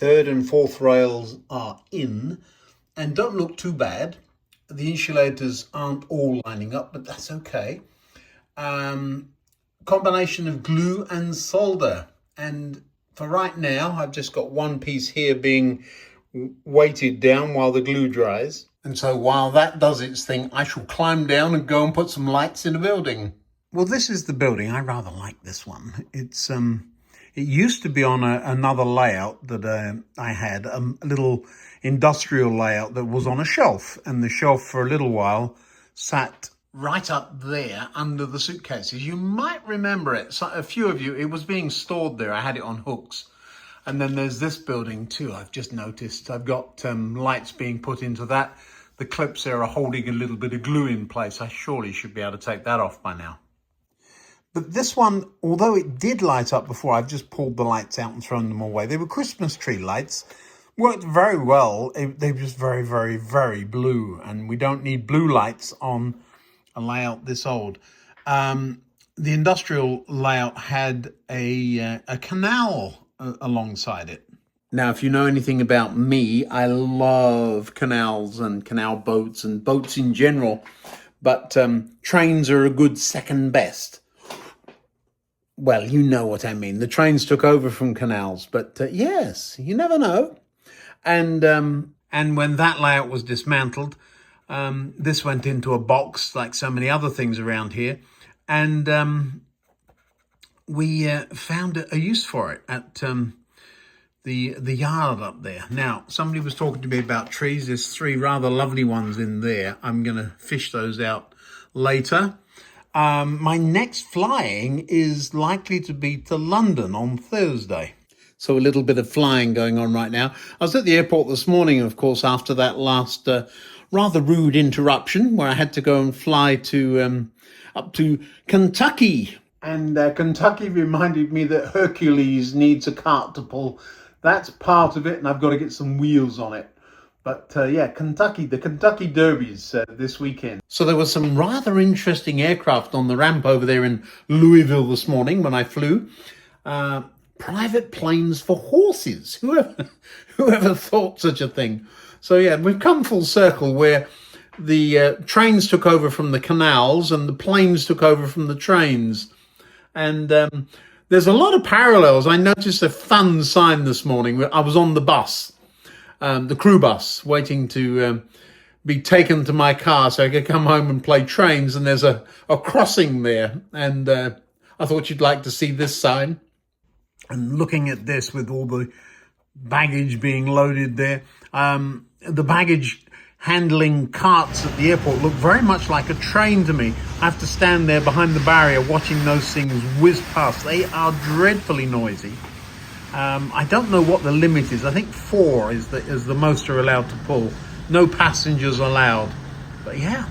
Third and fourth rails are in and don't look too bad. The insulators aren't all lining up, but that's okay. Combination of glue and solder. And for right now, I've just got one piece here being weighted down while the glue dries. And so while that does its thing, I shall climb down and go and put some lights in the building. Well, this is the building. I rather like this one. It used to be on another layout that I had, a little industrial layout that was on a shelf. And the shelf for a little while sat right up there under the suitcases. You might remember it. So a few of you, it was being stored there. I had it on hooks. And then there's this building too. I've just noticed I've got lights being put into that. The clips there are holding a little bit of glue in place. I surely should be able to take that off by now. But this one, although it did light up before, I've just pulled the lights out and thrown them away. They were Christmas tree lights. Worked very well. They were just very, very, very blue. And we don't need blue lights on a layout this old. The industrial layout had a canal alongside it. Now, if you know anything about me, I love canals and canal boats and boats in general. But trains are a good second best. Well, you know what I mean. The trains took over from canals, but yes, you never know. And when that layout was dismantled, this went into a box like so many other things around here. And we found a use for it at the yard up there. Now, somebody was talking to me about trees. There's 3 rather lovely ones in there. I'm going to fish those out later. My next flying is likely to be to London on Thursday. So a little bit of flying going on right now. I was at the airport this morning, of course, after that last rather rude interruption where I had to go and fly to up to Kentucky. And Kentucky reminded me that Hercules needs a cart to pull. That's part of it, and I've got to get some wheels on it. But yeah, Kentucky, the Kentucky Derbies this weekend. So there was some rather interesting aircraft on the ramp over there in Louisville this morning when I flew. Private planes for horses. Whoever thought such a thing? So yeah, we've come full circle where the trains took over from the canals and the planes took over from the trains. And there's a lot of parallels. I noticed a fun sign this morning. I was on the bus. The crew bus, waiting to be taken to my car so I could come home and play trains. And there's a crossing there. And I thought you'd like to see this sign. And looking at this with all the baggage being loaded there, the baggage handling carts at the airport look very much like a train to me. I have to stand there behind the barrier watching those things whiz past. They are dreadfully noisy. I don't know what the limit is. I think 4 is the most are allowed to pull. No passengers allowed. But yeah.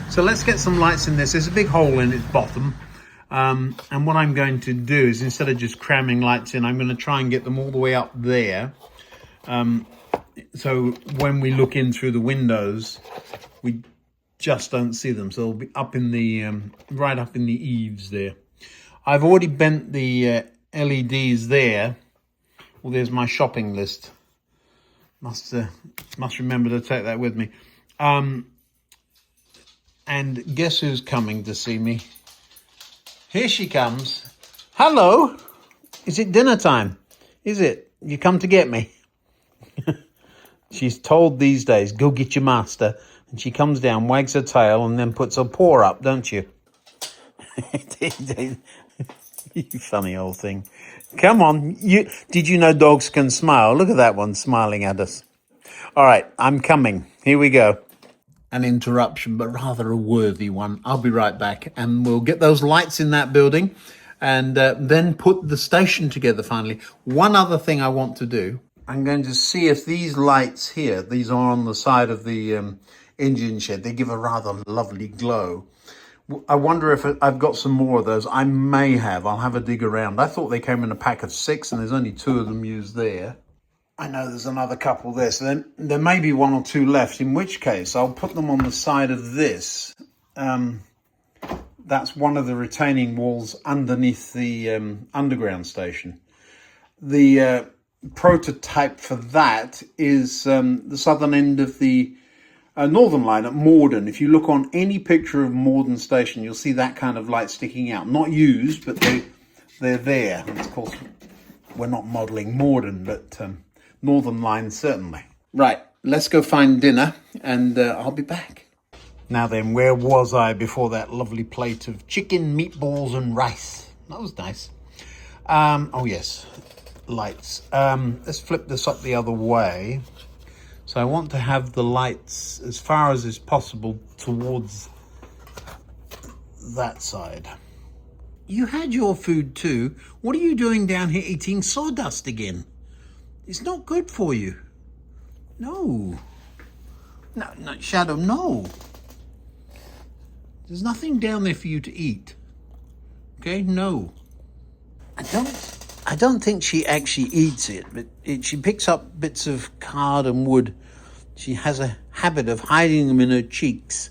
So let's get some lights in this. There's a big hole in its bottom. And what I'm going to do is, instead of just cramming lights in, I'm going to try and get them all the way up there. So when we look in through the windows, we just don't see them. So they'll be up in the, right up in the eaves there. I've already bent the LEDs there. Well, there's my shopping list. Must remember to take that with me. And guess who's coming to see me? Here she comes. Hello. Is it dinner time? Is it? You come to get me? She's told these days, go get your master. And she comes down, wags her tail, and then puts her paw up, don't you? You funny old thing. Come on. Did you know dogs can smile? Look at that one smiling at us. All right, I'm coming. Here we go. An interruption, but rather a worthy one. I'll be right back, and we'll get those lights in that building and then put the station together finally. One other thing I want to do, I'm going to see if these lights here, these are on the side of the engine shed, they give a rather lovely glow. I wonder if I've got some more of those. I may have. I'll have a dig around. I thought they came in a pack of 6 and there's only 2 of them used there. I know there's another couple there, so then there may be 1 or 2 left, in which case I'll put them on the side of this. That's one of the retaining walls underneath the underground station. The prototype for that is the southern end of the Northern Line at Morden. If you look on any picture of Morden Station, you'll see that kind of light sticking out. Not used, but they're there. And of course, we're not modelling Morden, but Northern Line certainly. Right, let's go find dinner, and I'll be back. Now then, where was I before that lovely plate of chicken, meatballs and rice? That was nice. Oh yes, lights. Let's flip this up the other way. So I want to have the lights as far as is possible towards that side. You had your food too. What are you doing down here eating sawdust again? It's not good for you. No. No, Shadow, no. There's nothing down there for you to eat. Okay, no. I don't think she actually eats it, but she picks up bits of card and wood. She has a habit of hiding them in her cheeks,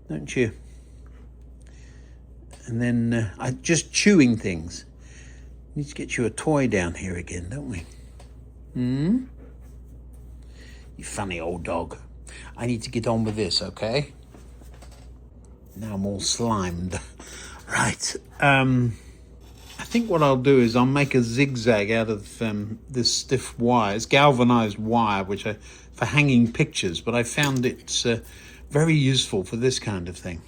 don't you? And then just chewing things. We need to get you a toy down here again, don't we? You funny old dog. I need to get on with this, okay? Now I'm all slimed. Right. I think what I'll do is I'll make a zigzag out of this stiff wire. It's galvanized wire, for hanging pictures, but I found it's very useful for this kind of thing.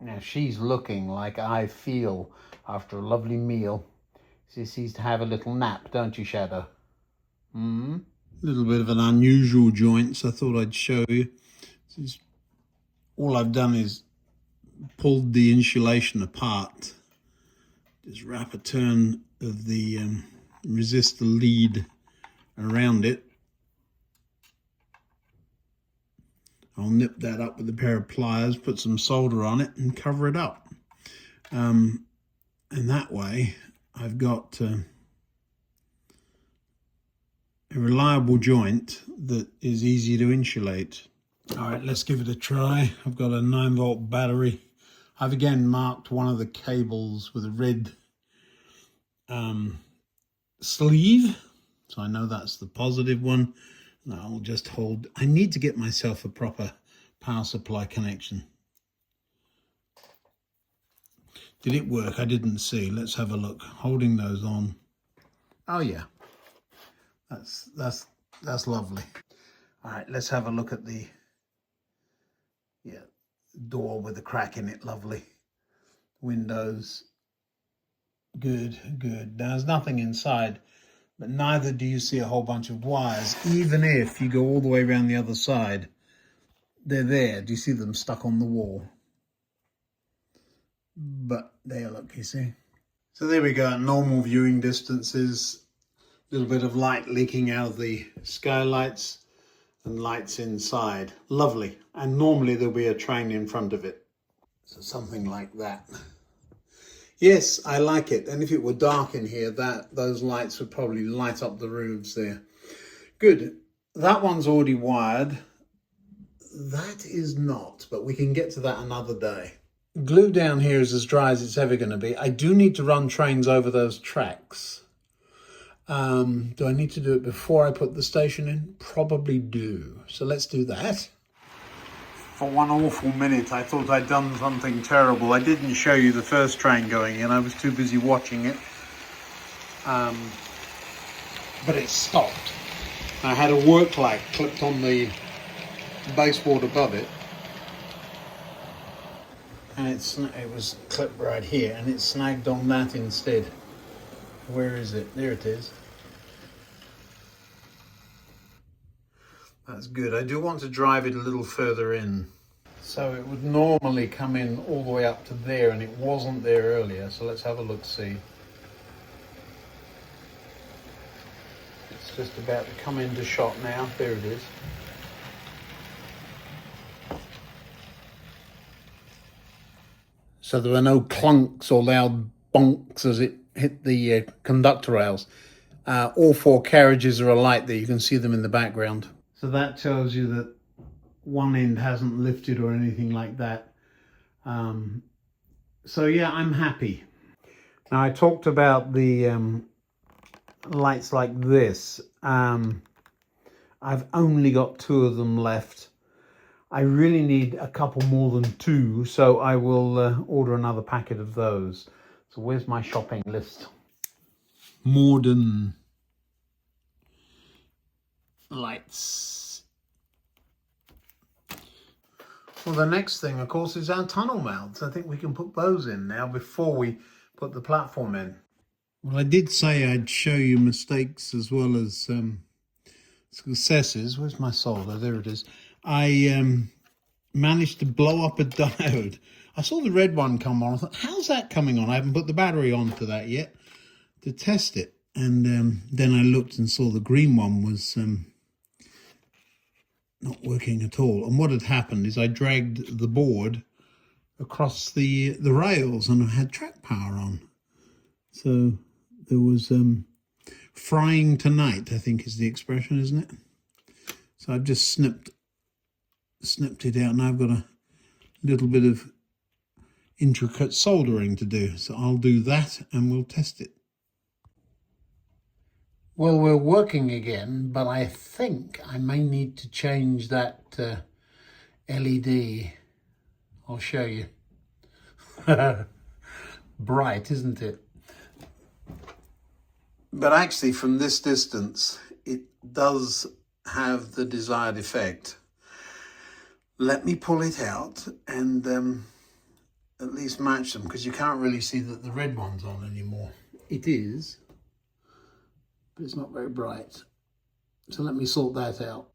Now she's looking like I feel after a lovely meal. She seems to have a little nap, don't you, Shadow? A little bit of an unusual joint, so I thought I'd show you. All I've done is pulled the insulation apart. Just wrap a turn of the resistor lead around it. I'll nip that up with a pair of pliers, put some solder on it and cover it up. And that way I've got a reliable joint that is easy to insulate. All right, let's give it a try. I've got a 9-volt battery. I've again marked one of the cables with a red sleeve, so I know that's the positive one. And I'll just hold. I need to get myself a proper power supply connection. Did it work? I didn't see. Let's have a look. Holding those on. Oh yeah, that's lovely. All right, let's have a look at the door with a crack in it. Lovely. Windows. Good. Now, there's nothing inside, but neither do you see a whole bunch of wires. Even if you go all the way around the other side, they're there. Do you see them stuck on the wall? But there, look, you see. So there we go, at normal viewing distances. A little bit of light leaking out of the skylights and lights inside. Lovely. And normally there'll be a train in front of it. So something like that. Yes, I like it. And if it were dark in here, those lights would probably light up the roofs there. Good. That one's already wired. That is not, but we can get to that another day. Glue down here is as dry as it's ever going to be. I do need to run trains over those tracks. Do I need to do it before I put the station in? Probably do. So let's do that. For one awful minute, I thought I'd done something terrible. I didn't show you the first train going in. I was too busy watching it. But it stopped. I had a work light clipped on the baseboard above it. And it was clipped right here, and it snagged on that instead. Where is it? There it is. That's good. I do want to drive it a little further in. So it would normally come in all the way up to there, and it wasn't there earlier. So let's have a look-see. It's just about to come into shot now. There it is. So there were no clunks or loud bonks as it hit the conductor rails. All four carriages are alight there. You can see them in the background. So that tells you that one end hasn't lifted or anything like that. So yeah, I'm happy. Now I talked about the lights like this. I've only got 2 of them left. I really need a couple more than 2, so I will order another packet of those. So where's my shopping list? Modern lights. Well, the next thing, of course, is our tunnel mounts. I think we can put those in now before we put the platform in. Well, I did say I'd show you mistakes as well as successes. Where's my solder? There it is. I managed to blow up a diode. I saw the red one come on. I thought, how's that coming on? I haven't put the battery onto that yet to test it. And then I looked and saw the green one was not working at all. And what had happened is I dragged the board across the rails and I had track power on. So there was frying tonight, I think is the expression, isn't it? So I've just snipped it out, and I've got a little bit of intricate soldering to do. So I'll do that and we'll test it. Well, we're working again, but I think I may need to change that LED. I'll show you. Bright, isn't it? But actually, from this distance, it does have the desired effect. Let me pull it out and at least match them, because you can't really see that the red one's on anymore. It is, but it's not very bright. So let me sort that out.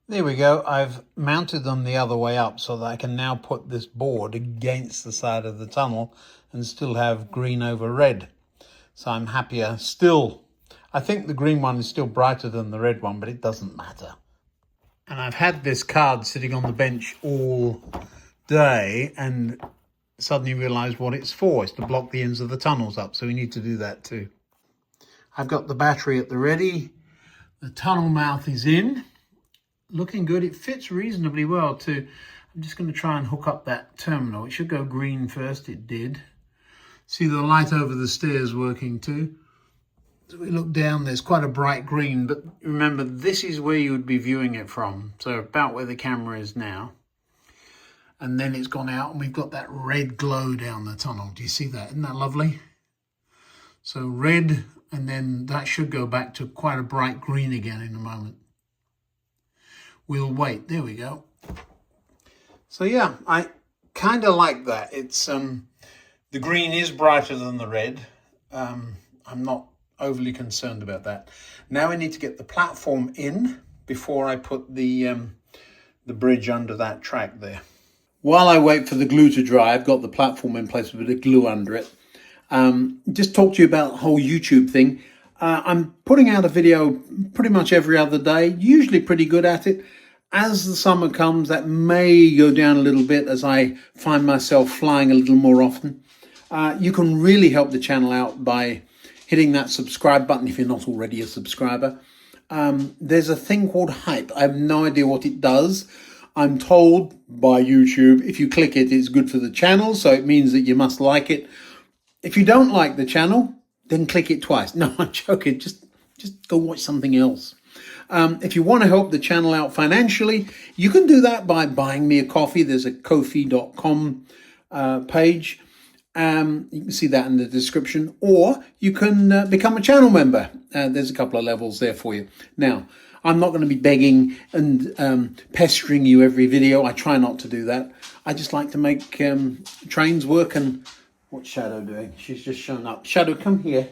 There we go. I've mounted them the other way up so that I can now put this board against the side of the tunnel and still have green over red. So I'm happier still. I think the green one is still brighter than the red one, but it doesn't matter. And I've had this card sitting on the bench all day and suddenly realised what it's for. It's to block the ends of the tunnels up, so we need to do that too. I've got the battery at the ready. The tunnel mouth is in. Looking good. It fits reasonably well too. I'm just going to try and hook up that terminal. It should go green first. It did. See the light over the stairs working too. So we look down, there's quite a bright green, but remember, this is where you would be viewing it from. So about where the camera is now. And then it's gone out and we've got that red glow down the tunnel. Do you see that? Isn't that lovely? So red, and then that should go back to quite a bright green again in a moment. We'll wait. There we go. So yeah, I kind of like that. It's the green is brighter than the red. I'm not overly concerned about that. Now I need to get the platform in before I put the bridge under that track there. While I wait for the glue to dry, I've got the platform in place with a bit of glue under it. Just talk to you about the whole YouTube thing. I'm putting out a video pretty much every other day, usually pretty good at it. As the summer comes, that may go down a little bit as I find myself flying a little more often. You can really help the channel out by hitting that subscribe button if you're not already a subscriber. There's a thing called hype. I have no idea what it does. I'm told by YouTube, if you click it, it's good for the channel, so it means that you must like it. If you don't like the channel, then click it twice. No, I'm joking. Just go watch something else. If you want to help the channel out financially, you can do that by buying me a coffee. There's a ko-fi.com page. You can see that in the description, or you can become a channel member. There's a couple of levels there for you. Now, I'm not going to be begging and pestering you every video. I try not to do that. I just like to make trains work. And what's Shadow doing? She's just shown up. Shadow, come here.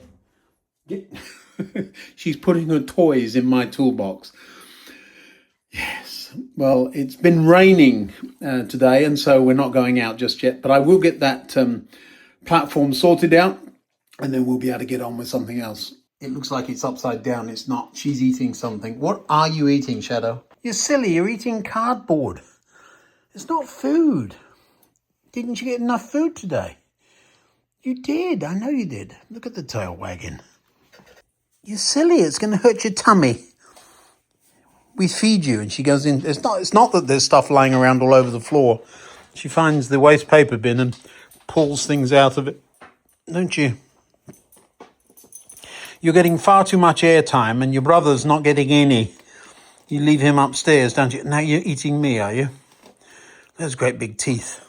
She's putting her toys in my toolbox. Yes. Well, it's been raining today, and so we're not going out just yet. But I will get that platform sorted out, and then we'll be able to get on with something else. It looks like it's upside down. It's not. She's eating something. What are you eating, Shadow? You're silly. You're eating cardboard. It's not food. Didn't you get enough food today? You did. I know you did. Look at the tail wagging. You're silly. It's going to hurt your tummy. We feed you, and she goes in. It's not that there's stuff lying around all over the floor. She finds the waste paper bin and pulls things out of it. Don't you? You're getting far too much airtime and your brother's not getting any. You leave him upstairs, don't you? Now you're eating me, are you? Those great big teeth.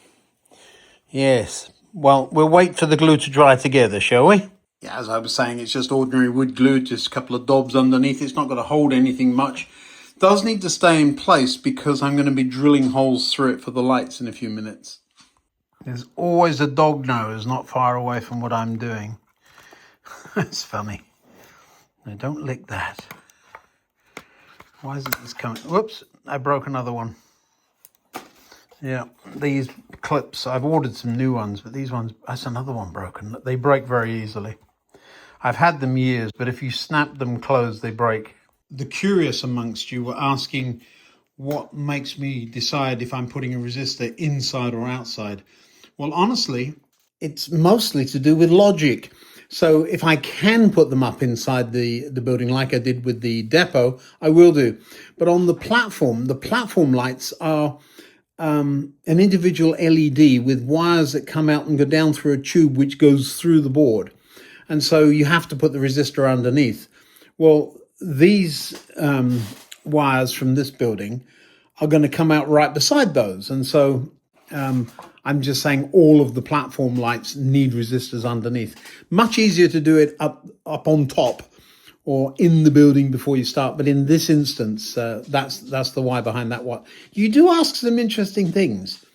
Yes. Well, we'll wait for the glue to dry together, shall we? Yeah, as I was saying, it's just ordinary wood glue, just a couple of daubs underneath. It's not going to hold anything much. It does need to stay in place because I'm going to be drilling holes through it for the lights in a few minutes. There's always a dog nose not far away from what I'm doing. That's funny. No, don't lick that. Why isn't this coming? Whoops, I broke another one. Yeah, these clips, I've ordered some new ones, but these ones, that's another one broken. They break very easily. I've had them years, but if you snap them closed, they break. The curious amongst you were asking what makes me decide if I'm putting a resistor inside or outside. Well, honestly, it's mostly to do with logic. So if I can put them up inside the building like I did with the depot, I will do. But on the platform lights are an individual LED with wires that come out and go down through a tube which goes through the board. And so you have to put the resistor underneath. Well, these wires from this building are going to come out right beside those. And so I'm just saying all of the platform lights need resistors underneath. Much easier to do it up on top or in the building before you start. But in this instance, that's the why behind that one. You do ask some interesting things.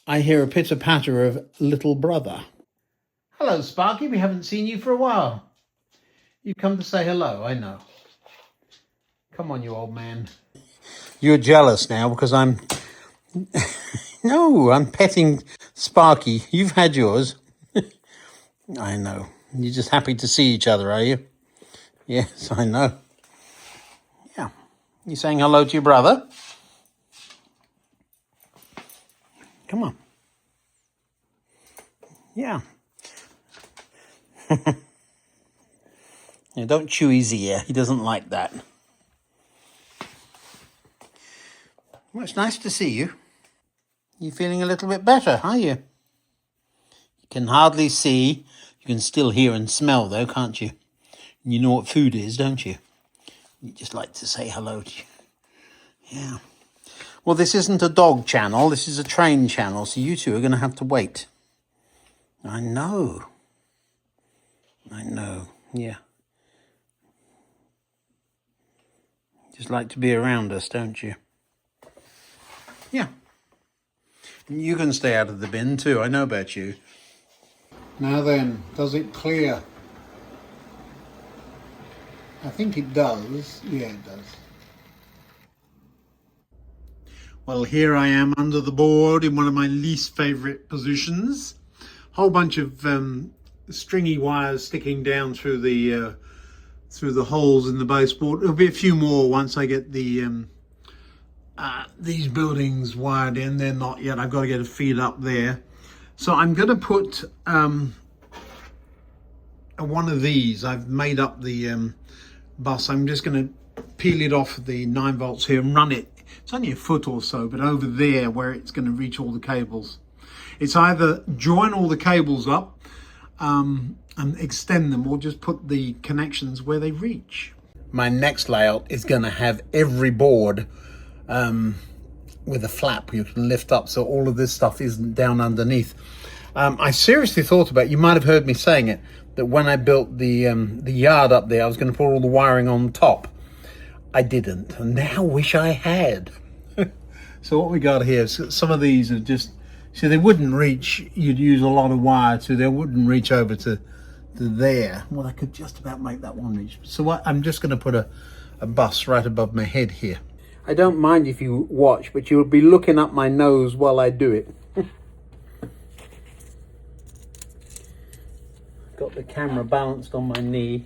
I hear a pitter-patter of little brother. Hello, Sparky. We haven't seen you for a while. You come to say hello, I know. Come on, you old man. You're jealous now because I'm... No, I'm petting Sparky. You've had yours. I know. You're just happy to see each other, are you? Yes, I know. Yeah. You saying hello to your brother? Come on. Yeah. Yeah, don't chew his ear. He doesn't like that. Well, it's nice to see you. You're feeling a little bit better, are you? You can hardly see. You can still hear and smell, though, can't you? You know what food is, don't you? You just like to say hello to you. Yeah. Well, this isn't a dog channel. This is a train channel, so you two are going to have to wait. I know. I know. Yeah. Just like to be around us, don't you? Yeah. You can stay out of the bin too. I know about you. Now then, does it clear? I think it does. Yeah, it does. Well, here I am under the board in one of my least favourite positions. Whole bunch of stringy wires sticking down through the holes in the baseboard. There'll be a few more once I get the these buildings wired in. They're not yet. I've got to get a feed up there. So I'm going to put one of these. I've made up the bus. I'm just going to peel it off the 9 volts here and run it. It's only a foot or so, but over there where it's going to reach all the cables. It's either join all the cables up and extend them or just put the connections where they reach. My next layout is going to have every board with a flap you can lift up so all of this stuff isn't down underneath. I seriously thought about, you might have heard me saying it, that when I built the yard up there, I was going to put all the wiring on top. I didn't, and now wish I had. So what we got here, some of these are just, see, they wouldn't reach, you'd use a lot of wire to, they wouldn't reach over to there. Well, I could just about make that one reach. So what, I'm just going to put a bus right above my head here. I don't mind if you watch, but you'll be looking up my nose while I do it. Got the camera balanced on my knee.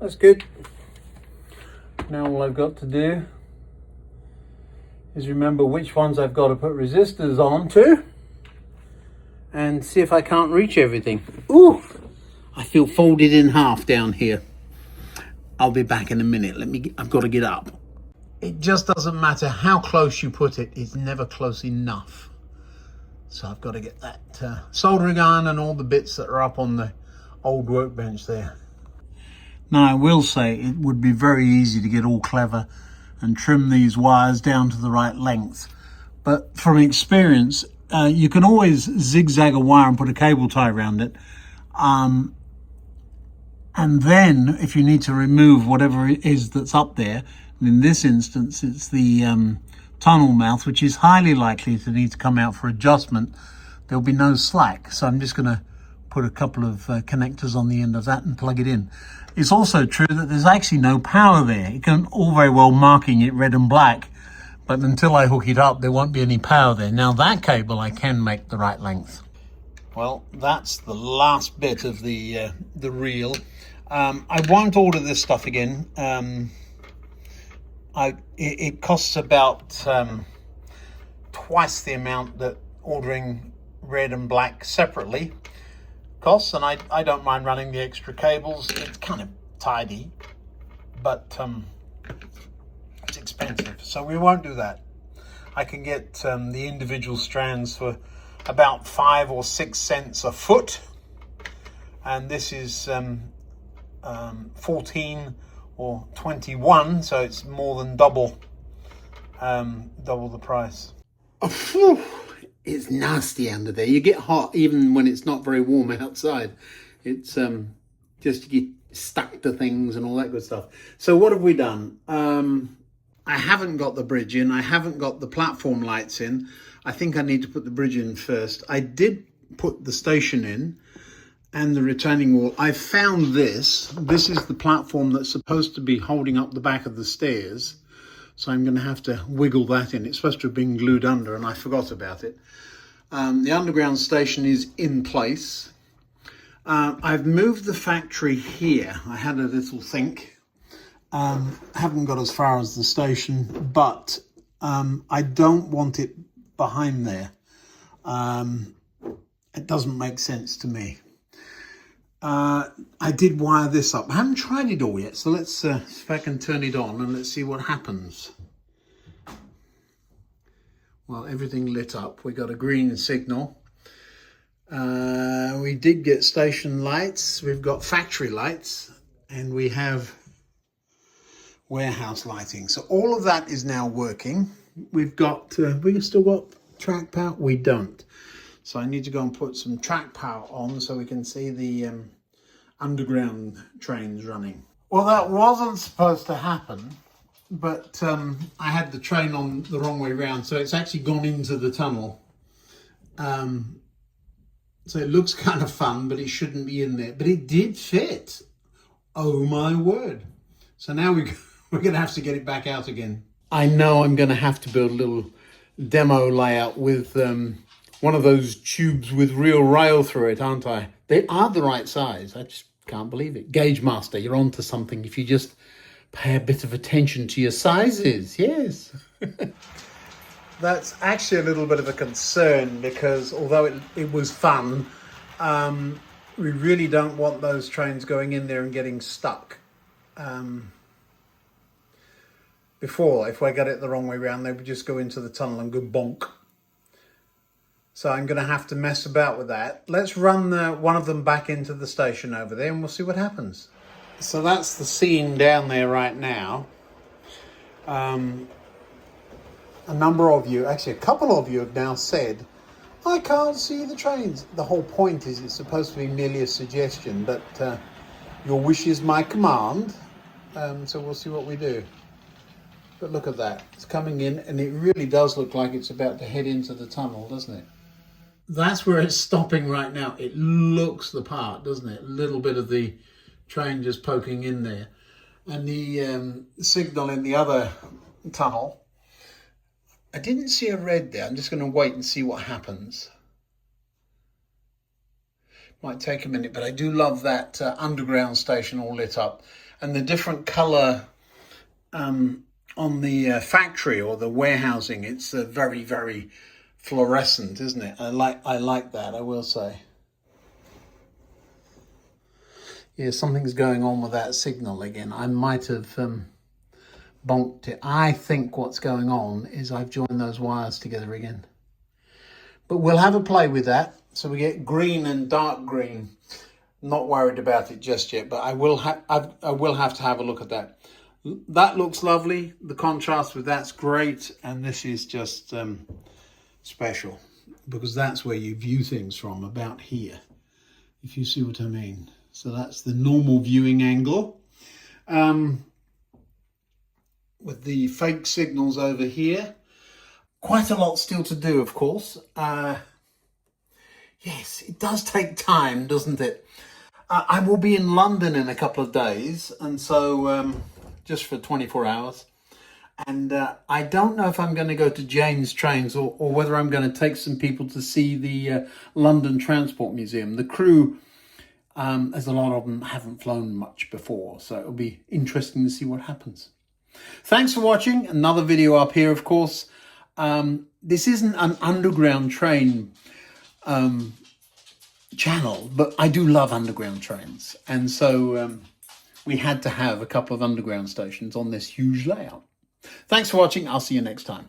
That's good. Now all I've got to do is remember which ones I've got to put resistors onto and see if I can't reach everything. Ooh, I feel folded in half down here. I'll be back in a minute. I've got to get up. It just doesn't matter how close you put it, it's never close enough. So I've got to get that soldering iron and all the bits that are up on the old workbench there. Now I will say it would be very easy to get all clever and trim these wires down to the right length. But from experience, you can always zigzag a wire and put a cable tie around it. And then if you need to remove whatever it is that's up there, and in this instance it's the tunnel mouth, which is highly likely to need to come out for adjustment, there'll be no slack. So I'm just going to put a couple of connectors on the end of that and plug it in. It's also true that there's actually no power there. You can all very well marking it red and black, but until I hook it up, there won't be any power there. Now that cable I can make the right length. Well, that's the last bit of the reel. I won't order this stuff again. It costs about twice the amount that ordering red and black separately costs, and I don't mind running the extra cables. It's kind of tidy, but it's expensive, so we won't do that. I can get the individual strands for about 5 or 6 cents a foot, and this is 14 or 21, so it's more than double the price. Oh, phew. It's nasty under there. You get hot even when it's not very warm outside. It's just you get stuck to things and all that good stuff. So what have we done? I haven't got the bridge in. I haven't got the platform lights in. I think I need to put the bridge in first. I did put the station in and the retaining wall. I found this. This is the platform that's supposed to be holding up the back of the stairs. So I'm going to have to wiggle that in. It's supposed to have been glued under and I forgot about it. The underground station is in place. I've moved the factory here. I had a little think. Haven't got as far as the station, but I don't want it behind there. It doesn't make sense to me. I did wire this up. I haven't tried it all yet, so let's see if I can turn it on and let's see what happens. Well, everything lit up. We got a green signal. We did get station lights. We've got factory lights, and we have warehouse lighting. So all of that is now working. We've still got track power. We don't. So I need to go and put some track power on so we can see the underground trains running. Well, that wasn't supposed to happen, but I had the train on the wrong way round, so it's actually gone into the tunnel. So it looks kind of fun, but it shouldn't be in there. But it did fit. Oh my word. So now we're going to have to get it back out again. I know I'm going to have to build a little demo layout with one of those tubes with real rail through it, aren't I? They are the right size. I just can't believe it. Gauge Master, you're onto something if you just pay a bit of attention to your sizes. Yes. That's actually a little bit of a concern because although it was fun, we really don't want those trains going in there and getting stuck. Before, if I got it the wrong way around, they would just go into the tunnel and go bonk. So I'm going to have to mess about with that. Let's run one of them back into the station over there and we'll see what happens. So that's the scene down there right now. A number of you, actually a couple of you have now said, I can't see the trains. The whole point is it's supposed to be merely a suggestion, but your wish is my command. So we'll see what we do. But look at that. It's coming in and it really does look like it's about to head into the tunnel, doesn't it? That's where it's stopping right now. It looks the part, doesn't it? A little bit of the train just poking in there. And the signal in the other tunnel, I didn't see a red there. I'm just going to wait and see what happens. Might take a minute, but I do love that underground station all lit up. and the different colour on the factory or the warehousing. It's very, very fluorescent, isn't it? I like that, I will say. Yeah, something's going on with that signal again. I might have bonked it. I think what's going on is I've joined those wires together again. But we'll have a play with that. So we get green and dark green. Not worried about it just yet, but I will have to have a look at that. That looks lovely. The contrast with that's great, and this is just special because that's where you view things from, about here, if you see what I mean. So that's the normal viewing angle, with the fake signals over here. Quite a lot still to do, of course. Yes, it does take time, doesn't it? I will be in London in a couple of days, and so just for 24 hours. And I don't know if I'm going to go to Jane's Trains or whether I'm going to take some people to see the London Transport Museum. The crew, as a lot of them haven't flown much before, so it'll be interesting to see what happens. Thanks for watching. Another video up here, of course. This isn't an underground train channel, but I do love underground trains, and so we had to have a couple of underground stations on this huge layout. Thanks for watching. I'll see you next time.